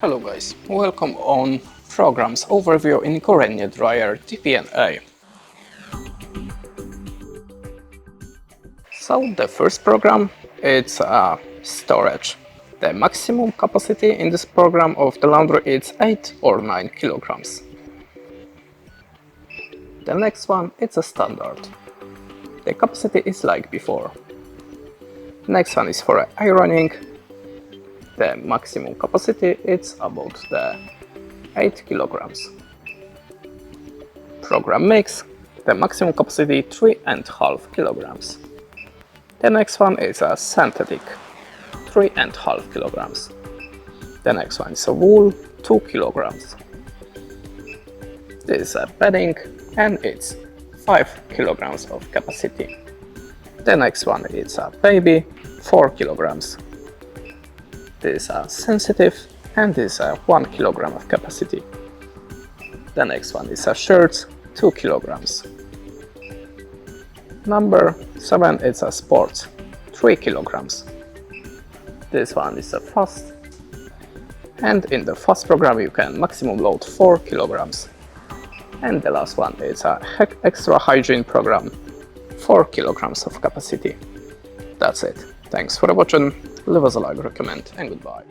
Hello guys, welcome on Programs Overview in GORENJE Dryer DPNA. So the first program, it's storage. The maximum capacity in this program of the laundry is 8 or 9 kilograms. The next one, it's a standard. The capacity is like before. Next one is for ironing. The maximum capacity is about the 8 kilograms. Program mix, the maximum capacity 3.5 kilograms. The next one is a synthetic, 3.5 kilograms. The next one is a wool, 2 kilograms. This is a bedding and it's 5 kilograms of capacity. The next one is a baby, 4 kilograms. This is a sensitive and this is a 1 kilogram of capacity. The next one is a shirt, 2 kilograms. Number 7 is a sports, 3 kilograms. This one is a fast, and in the fast program you can maximum load 4 kilograms. And the last one is a extra hygiene program, 4 kilograms of capacity. That's it. Thanks for watching. Leave us a like, recommend, and goodbye.